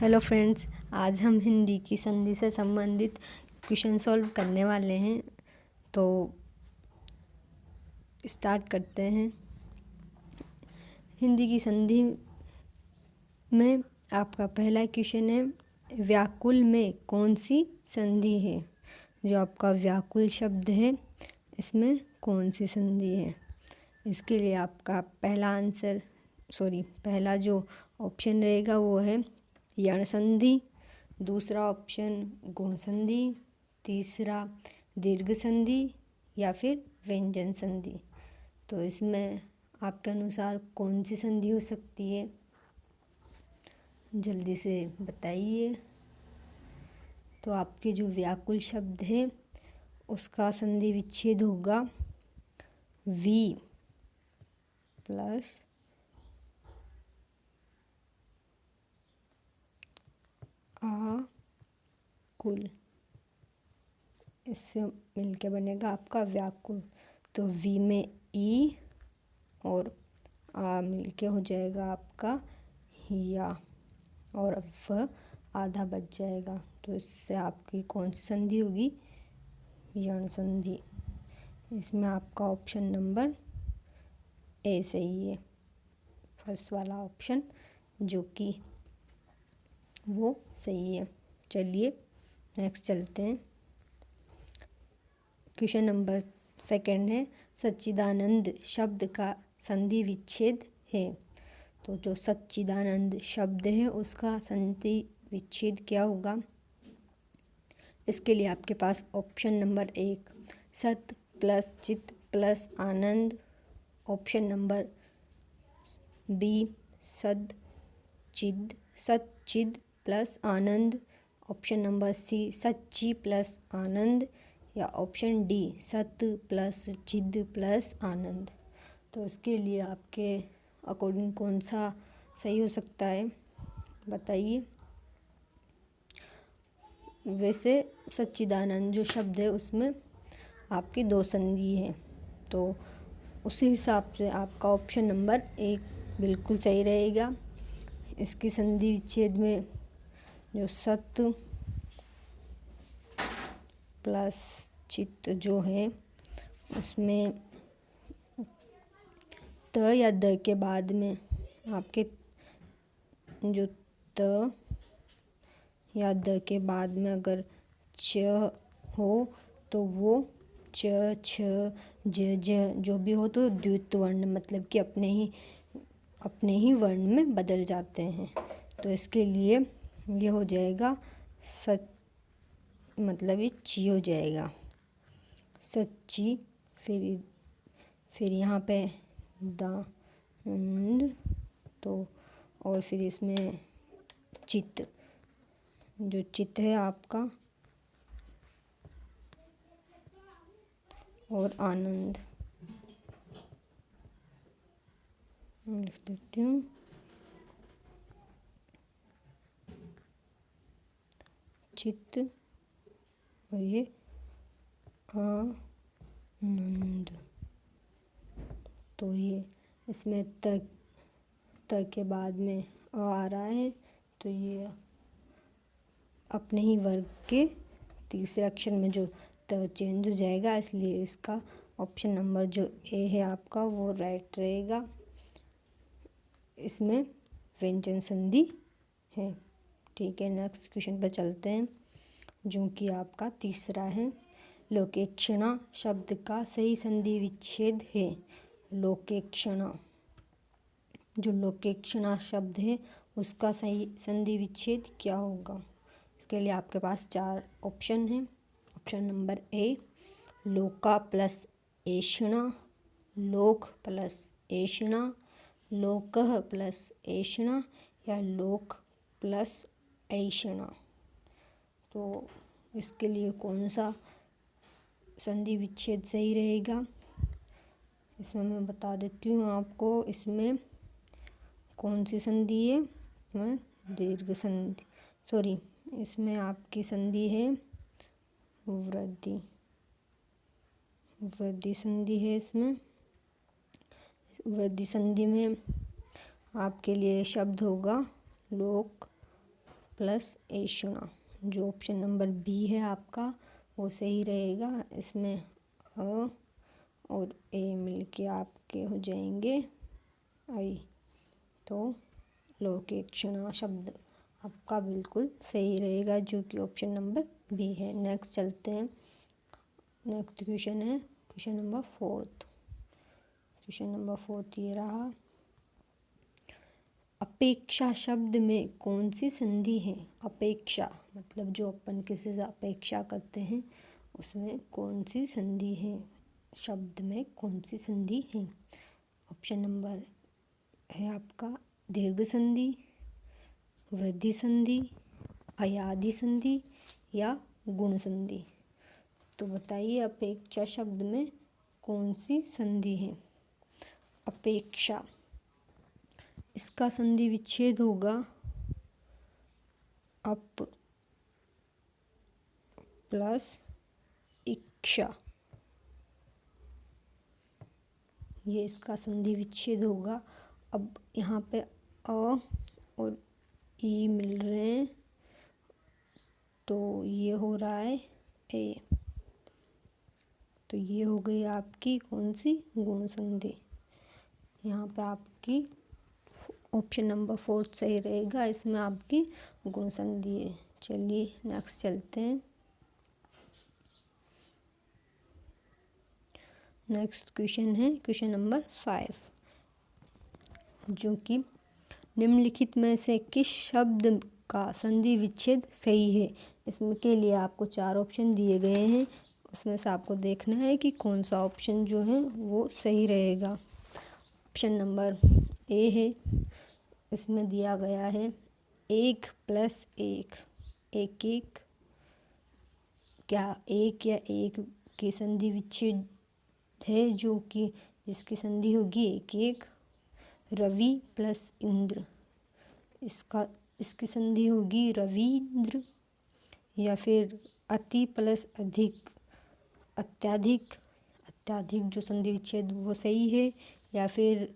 Hello friends, आज हम हिंदी की संधि से संबंधित क्वेश्चन सॉल्व करने वाले हैं। तो स्टार्ट करते हैं। हिंदी की संधि में आपका पहला क्वेश्चन है, व्याकुल में कौन सी संधि है। जो आपका व्याकुल शब्द है इसमें कौन सी संधि है। इसके लिए आपका पहला जो ऑप्शन रहेगा वो है यण संधि, दूसरा ऑप्शन गुण संधि, तीसरा दीर्घ संधि या फिर व्यंजन संधि। तो इसमें आपके अनुसार कौन सी संधि हो सकती है, जल्दी से बताइए। तो आपके जो व्याकुल शब्द है उसका संधि विच्छेद होगा वी प्लस कुल, इससे मिलके बनेगा आपका व्याकुल। तो वी में ई और आ मिलके हो जाएगा आपका या, और व आधा बच जाएगा। तो इससे आपकी कौन सी संधि होगी, यण संधि। इसमें आपका ऑप्शन नंबर ए सही है, फर्स्ट वाला ऑप्शन जो कि वो सही है। चलिए नेक्स्ट चलते हैं। क्वेश्चन नंबर सेकंड है, सच्चिदानंद शब्द का संधि विच्छेद है। तो जो सच्चिदानंद शब्द है उसका संधि विच्छेद क्या होगा। इसके लिए आपके पास ऑप्शन नंबर 1 सत प्लस चित प्लस आनंद, ऑप्शन नंबर बी सच्चिद प्लस आनंद, ऑप्शन नंबर सी सच्ची प्लस आनंद, या ऑप्शन डी सत प्लस चिद प्लस आनंद। तो इसके लिए आपके अकॉर्डिंग कौन सा सही हो सकता है, बताइए। वैसे सच्चिदानंद जो शब्द है उसमें आपकी 2 संधि है, तो उसी हिसाब से आपका ऑप्शन नंबर 1 बिल्कुल सही रहेगा। इसकी संधि विच्छेद में जो सत प्लस चित जो है उसमें त या द के बाद में आपके जो त या द के बाद में अगर च हो तो वो च छ ज जो भी हो तो द्वित्व वर्ण मतलब कि अपने ही वर्ण में बदल जाते हैं। तो इसके लिए ये हो जाएगा सच, मतलब ये ची हो जाएगा सच्ची। फिर यहाँ पे दानंद, तो और फिर इसमें चित, जो चित है आपका, और आनंद लिख देती हूँ। चित और ये आनंद। तो ये इसमें त के बाद में आ रहा है, तो ये अपने ही वर्ग के तीसरे अक्षर में जो त चेंज हो जाएगा, इसलिए इसका ऑप्शन नंबर जो ए है आपका वो राइट रहेगा। इसमें व्यंजन संधि है। ठीक है, नेक्स्ट क्वेश्चन पर चलते हैं जो कि आपका तीसरा है, लोकेक्षणा शब्द का सही संधि विच्छेद है। लोकेक्षणा, जो लोकेक्षणा शब्द है उसका सही संधि विच्छेद क्या होगा। इसके लिए आपके पास 4 ऑप्शन हैं। ऑप्शन नंबर ए लोका प्लस एषणा, लोक प्लस एषणा, लोकः प्लस एषणा, या लोक प्लस ऐषणा। तो इसके लिए कौन सा संधि विच्छेद सही रहेगा, इसमें मैं बता देती हूँ आपको। इसमें कौन सी संधि है, इसमें दीर्घ संधि, इसमें आपकी संधि है वृद्धि संधि है। इसमें वृद्धि संधि में आपके लिए शब्द होगा लोक प्लस ए शुणा। जो ऑप्शन नंबर बी है आपका वो सही रहेगा। इसमें अ और ए मिलके आपके हो जाएंगे आई। तो लोकेक्षणा शब्द आपका बिल्कुल सही रहेगा, जो कि ऑप्शन नंबर बी है। नेक्स्ट चलते हैं। नेक्स्ट क्वेश्चन है क्वेश्चन नंबर 4। क्वेश्चन नंबर 4 ये रहा। अपेक्षा शब्द में कौन सी संधि है? अपेक्षा मतलब जो अपन किसी से अपेक्षा करते हैं उसमें कौन सी संधि है? शब्द में कौन सी संधि है? ऑप्शन नंबर है आपका दीर्घ संधि, वृद्धि संधि, अयादि संधि या गुण संधि। तो बताइए अपेक्षा शब्द में कौन सी संधि है? अपेक्षा, इसका संधि विच्छेद होगा अप प्लस इक्षा। ये इसका संधि विच्छेद होगा। अब यहाँ पे अ और ई मिल रहे हैं तो ये हो रहा है ए। तो ये हो गई आपकी कौन सी? गुण संधि। यहाँ पे आपकी ऑप्शन नंबर 4 सही रहेगा, इसमें आपकी गुण संधि है। चलिए नेक्स्ट चलते हैं। नेक्स्ट क्वेश्चन है क्वेश्चन नंबर 5, जो कि निम्नलिखित में से किस शब्द का संधि विच्छेद सही है? इसमें के लिए आपको 4 ऑप्शन दिए गए हैं, उसमें से आपको देखना है कि कौन सा ऑप्शन जो है वो सही रहेगा। ऑप्शन नंबर ए है, इसमें दिया गया है 1 प्लस 1, एक एक। क्या एक या एक की संधि विच्छेद है? जो कि जिसकी संधि होगी एक एक। रवि प्लस इंद्र, इसकी संधि होगी रवींद्र। या फिर अति प्लस अधिक, अत्याधिक। अत्याधिक जो संधि विच्छेद वो सही है। या फिर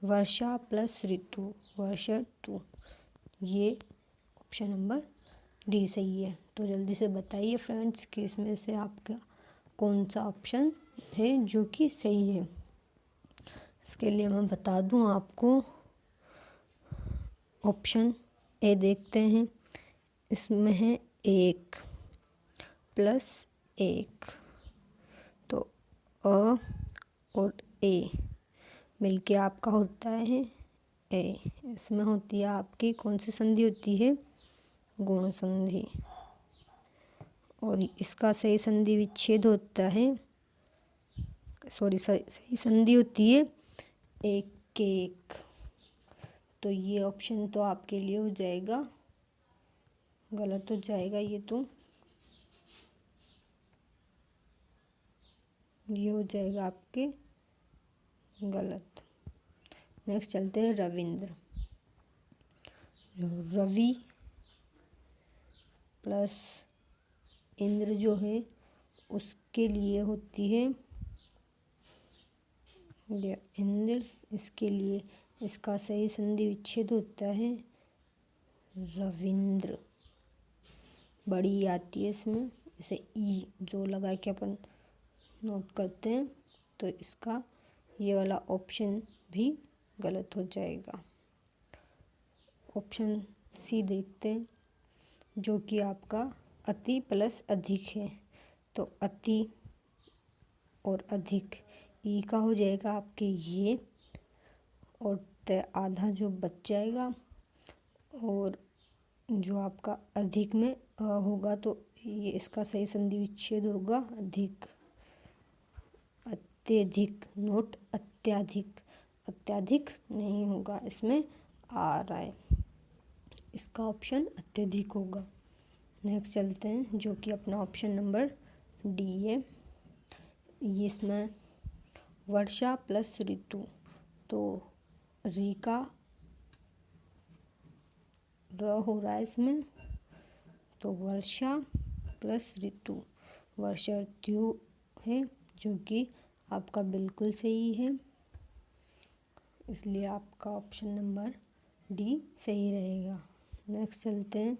वर्षा प्लस ऋतु, वर्षा ऋतु। ये ऑप्शन नंबर डी सही है। तो जल्दी से बताइए फ्रेंड्स कि इसमें से आपका कौन सा ऑप्शन है जो कि सही है। इसके लिए मैं बता दूं आपको, ऑप्शन ए देखते हैं। इसमें है 1 प्लस 1, तो अ और ए मिलके आपका होता है ए। इसमें होती है आपकी कौन सी संधि होती है? गुण संधि। और इसका सही संधि विच्छेद होता है, सही संधि होती है एक एक। तो ये ऑप्शन तो आपके लिए हो जाएगा गलत हो जाएगा। ये हो जाएगा आपके गलत। नेक्स्ट चलते हैं रविंद्र। रवि प्लस इंद्र जो है उसके लिए होती है या इंद्र, इसके लिए इसका सही संधि विच्छेद होता है रविंद्र। बड़ी आती है इसमें, इसे ई जो लगा के अपन नोट करते हैं, तो इसका ये वाला ऑप्शन भी गलत हो जाएगा। ऑप्शन सी देखते हैं, जो कि आपका अति प्लस अधिक है। तो अति और अधिक, ई का हो जाएगा आपके ये, और आधा जो बच जाएगा। और जो आपका अधिक में होगा तो ये इसका सही संधि विच्छेद होगा अधिक। अत्यधिक, नोट अत्याधिक। अत्याधिक नहीं होगा, इसमें आ रहा है, इसका ऑप्शन अत्यधिक होगा। नेक्स्ट चलते हैं, जो कि अपना ऑप्शन नंबर डी है। इसमें वर्षा प्लस ऋतु, तो री का र हो रहा है इसमें, तो वर्षा प्लस ऋतु, वर्षा ऋतु है, जो कि आपका बिल्कुल सही है। इसलिए आपका ऑप्शन नंबर डी सही रहेगा। नेक्स्ट चलते हैं,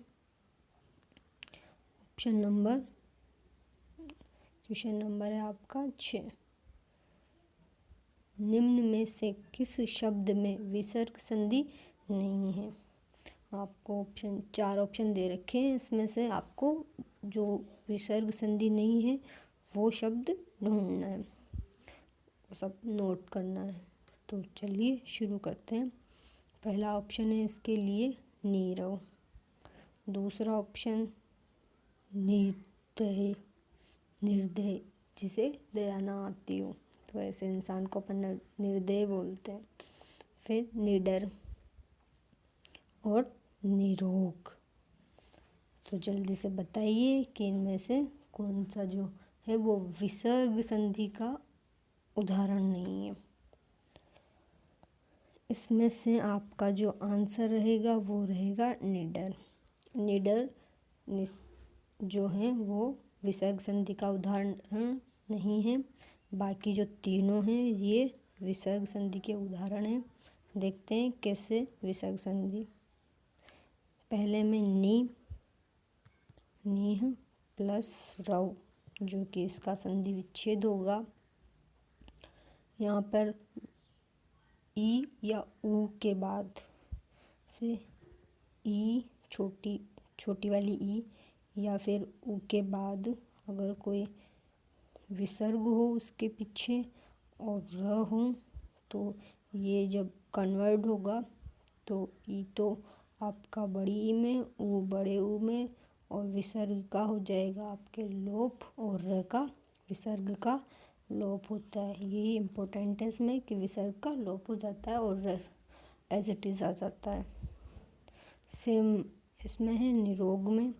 क्वेश्चन नंबर है आपका 6। निम्न में से किस शब्द में विसर्ग संधि नहीं है? आपको 4 ऑप्शन दे रखे हैं, इसमें से आपको जो विसर्ग संधि नहीं है वो शब्द ढूंढना है, सब नोट करना है। तो चलिए शुरू करते हैं। पहला ऑप्शन है इसके लिए नीरव, दूसरा ऑप्शन निर्दय, जिसे दया ना आती हो तो ऐसे इंसान को अपन निर्दय बोलते हैं। फिर निडर और निरोग। तो जल्दी से बताइए कि इनमें से कौन सा जो है वो विसर्ग संधि का उदाहरण नहीं है। इसमें से आपका जो आंसर रहेगा वो रहेगा निडर। निडर जो है वो विसर्ग संधि का उदाहरण नहीं है। बाकी जो तीनों हैं ये विसर्ग संधि के उदाहरण हैं। देखते हैं कैसे विसर्ग संधि। पहले में नीह प्लस रव, जो कि इसका संधि विच्छेद होगा। यहाँ पर ई या ऊ के बाद से ई छोटी वाली ई या फिर ऊ के बाद अगर कोई विसर्ग हो उसके पीछे और र हो तो ये जब कन्वर्ट होगा तो ई तो आपका बड़ी ई में, ऊ बड़े ऊ में, और विसर्ग का हो जाएगा आपके लोप, और र का विसर्ग का लोप होता है। यही इम्पोर्टेंट है इसमें कि विसर्ग का लोप हो जाता है और र एज इट इज़ आ जाता है। सेम इसमें है निरोग में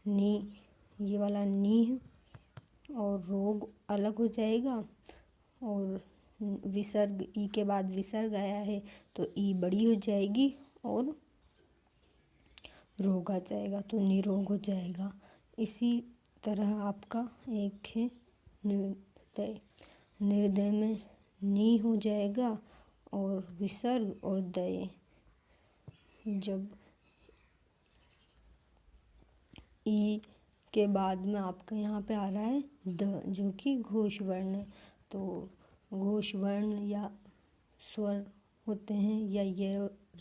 ये वाला नी और रोग अलग हो जाएगा, और विसर्ग ई के बाद विसर्ग आया है तो ई बड़ी हो जाएगी और रोग आ जाएगा तो निरोग हो जाएगा। इसी तरह आपका एक है निर्दय। निर्दय में नी हो जाएगा और विसर्ग और दय। जब ई के बाद में आपका यहाँ पे आ रहा है द, जो कि घोष वर्ण है। तो घोष वर्ण या स्वर होते हैं या ये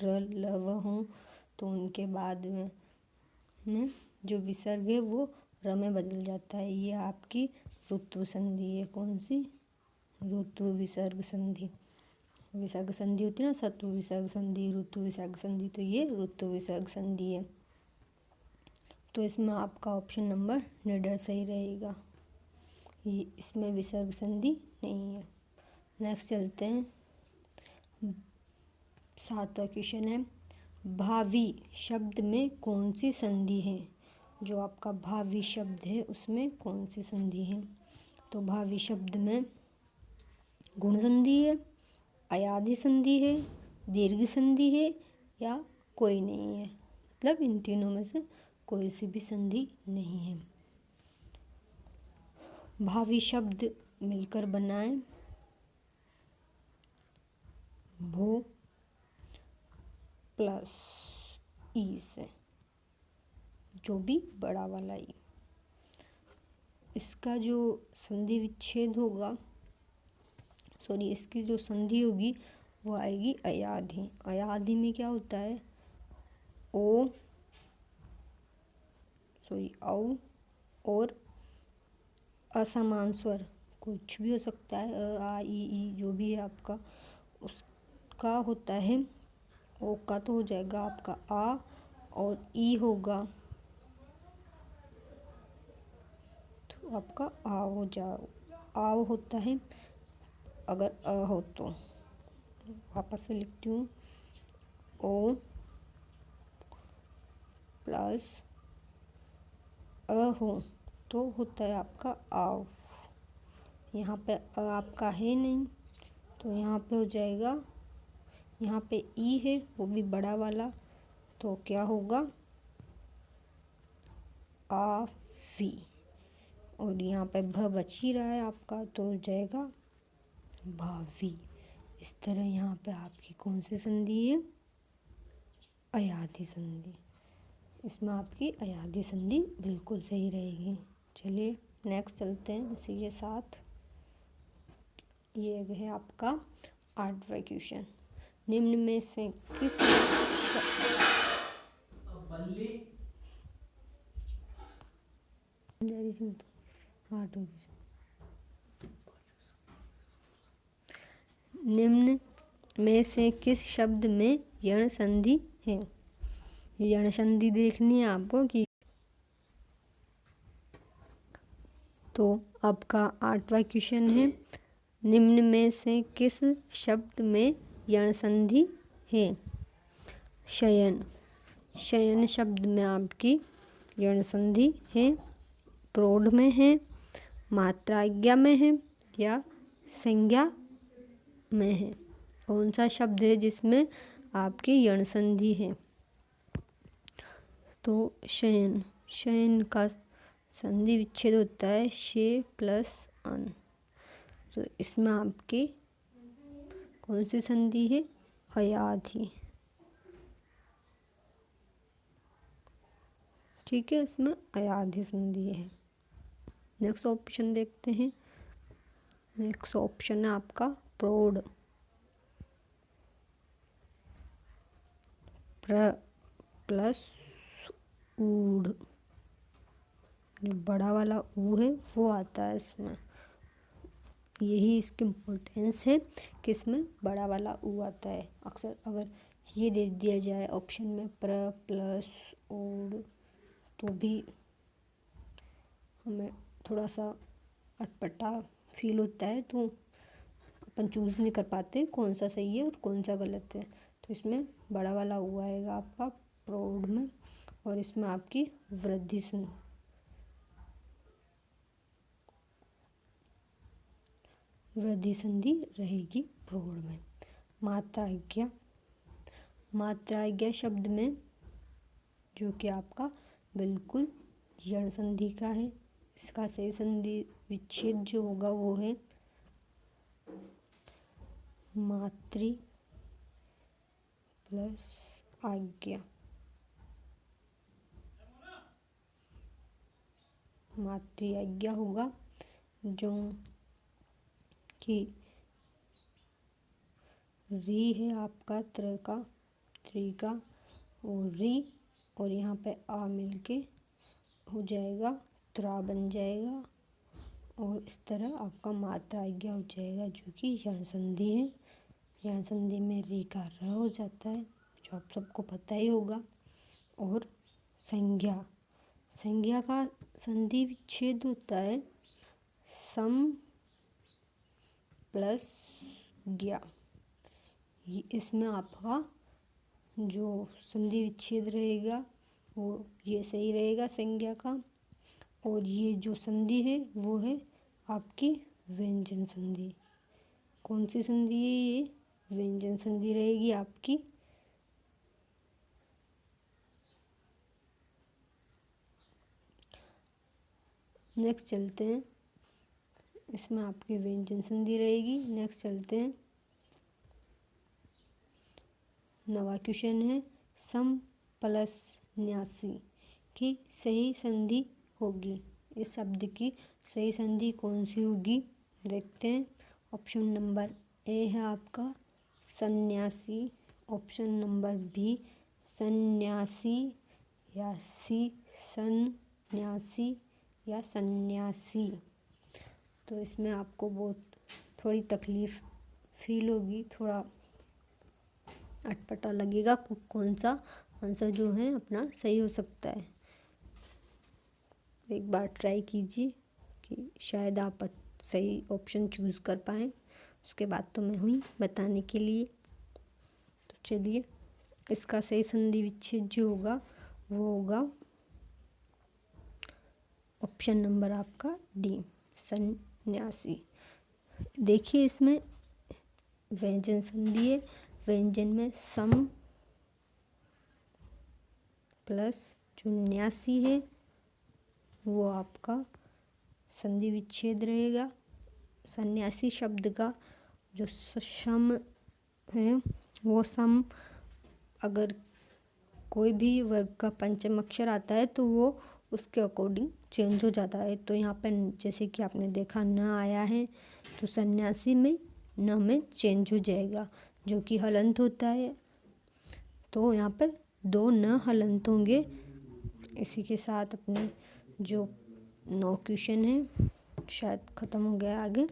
र ल व हों तो उनके बाद में जो विसर्ग है वो र में बदल जाता है। ये आपकी ऋत्व संधि है। कौन सी? ऋत्व विसर्ग संधि। विसर्ग संधि होती है ना, सत्व विसर्ग संधि, ऋतु विसर्ग संधि, तो ये ऋतु विसर्ग संधि है। तो इसमें आपका ऑप्शन नंबर निडर सही रहेगा। ये इसमें विसर्ग संधि नहीं है। नेक्स्ट चलते हैं। 7वां क्वेश्चन है, भावी शब्द में कौन सी संधि है? जो आपका भावी शब्द है उसमें कौन सी संधि है? तो भावी शब्द में गुण संधि है, अयाधि संधि है, दीर्घ संधि है या कोई नहीं है। मतलब इन तीनों में से कोई सी भी संधि नहीं है। भावी शब्द मिलकर बनाएं भो प्लस ई से, जो भी बड़ा वाला ई। इसका जो संधि विच्छेद होगा, इसकी जो संधि होगी वो आएगी अयाधि। अयाधि में क्या होता है? औ और असमान स्वर कुछ भी हो सकता है, अ आ ई जो भी है आपका, उसका होता है। ओ का तो हो जाएगा आपका आ, और ई होगा तो आपका आओ होता है। अगर अ हो तो वापस से लिखती हूँ, ओ प्लस अ हो तो होता है आपका आओ। यहाँ पे अ आपका है नहीं तो यहाँ पे हो जाएगा, यहाँ पे ई है वो भी बड़ा वाला, तो क्या होगा? आवी। और यहाँ पे भ बच ही रहा है आपका तो हो जाएगा भावी। इस तरह यहाँ पे आपकी कौन सी संधि है? अयाधि संधि। इसमें आपकी अयाधी संधि बिल्कुल सही रहेगी। चलिए नेक्स्ट चलते हैं इसी के साथ। ये है आपका 8वां क्वेश्चन। निम्न में से किस निम्न में से किस शब्द में यण संधि है? यण संधि देखनी है आपको कि तो आपका 8वां क्वेश्चन है, निम्न में से किस शब्द में यण संधि है? शयन। शयन शब्द में आपकी यण संधि है। प्रौढ़ में है, मात्राज्ञा में है या संज्ञा में है? कौन सा शब्द है जिसमें आपकी यण संधि है? तो शयन। शयन का संधि विच्छेद होता है शे प्लस अन। तो इसमें आपकी कौन सी संधि है? अयाधी। ठीक है, इसमें अयाधी संधि है। नेक्स्ट ऑप्शन देखते हैं। नेक्स्ट ऑप्शन है आपका प्रौढ़। प्र प्लस ऊढ़, जो बड़ा वाला ऊ है वो आता है इसमें। यही इसकी इम्पोर्टेंस है कि इसमें बड़ा वाला ऊ आता है। अक्सर अगर ये दे दिया जाए ऑप्शन में प्र प्लस ऊढ़ तो भी हमें थोड़ा सा अटपटा फील होता है, तो अपन चूज़ नहीं कर पाते कौन सा सही है और कौन सा गलत है। तो इसमें बड़ा वाला ऊ आएगा आपका प्रौढ़ में, और इसमें आपकी वृद्धि संधि रहेगी प्रौढ़ में। मात्राज्ञा। मात्राज्ञा शब्द में जो कि आपका बिल्कुल यण संधि का है। इसका सही संधि विच्छेद जो होगा वो है मातृ प्लस आज्ञा। मातृ आज्ञा होगा, जो कि री है आपका त्री का और री, और यहाँ पे आ मिलके हो जाएगा त्रा बन जाएगा, और इस तरह आपका मात्रा आज्ञा हो जाएगा जो कि यण संधि है। यण संधि में री का र हो जाता है, जो आप सबको पता ही होगा। और संज्ञा। संज्ञा का संधि विच्छेद होता है सम प्लस ज्ञा। इसमें आपका जो संधि विच्छेद रहेगा वो ये सही रहेगा संज्ञा का, और ये जो संधि है वो है आपकी व्यंजन संधि। कौन सी संधि है ये? व्यंजन संधि रहेगी आपकी। नेक्स्ट चलते हैं, इसमें आपकी व्यंजन संधि रहेगी। नेक्स्ट चलते हैं, 9वां क्वेश्चन है, सम प्लस न्यासी की सही संधि होगी। इस शब्द की सही संधि कौन सी होगी देखते हैं। ऑप्शन नंबर ए है आपका सन्यासी, ऑप्शन नंबर बी सन्यासी, या सी सन्यासी या सन्यासी। तो इसमें आपको बहुत थोड़ी तकलीफ फील होगी, थोड़ा अटपटा लगेगा कौन सा आंसर जो है अपना सही हो सकता है। एक बार ट्राई कीजिए कि शायद आप सही ऑप्शन चूज़ कर पाएँ। उसके बाद तो मैं हुई बताने के लिए। तो चलिए, इसका सही संधि विच्छेद जो होगा वो होगा ऑप्शन नंबर आपका डी सन्यासी। देखिए इसमें व्यंजन संधि है, व्यंजन में सम प्लस जो न्यासी है वो आपका संधि विच्छेद रहेगा। सन्यासी शब्द का जो सम है वो सम अगर कोई भी वर्ग का पंचम अक्षर आता है तो वो उसके अकॉर्डिंग चेंज हो जाता है। तो यहाँ पर जैसे कि आपने देखा न आया है तो सन्यासी में न में चेंज हो जाएगा जो कि हलंत होता है। तो यहाँ पर 2 न हलंत होंगे। इसी के साथ अपने जो 9 क्वेश्चन है शायद ख़त्म हो गया आगे।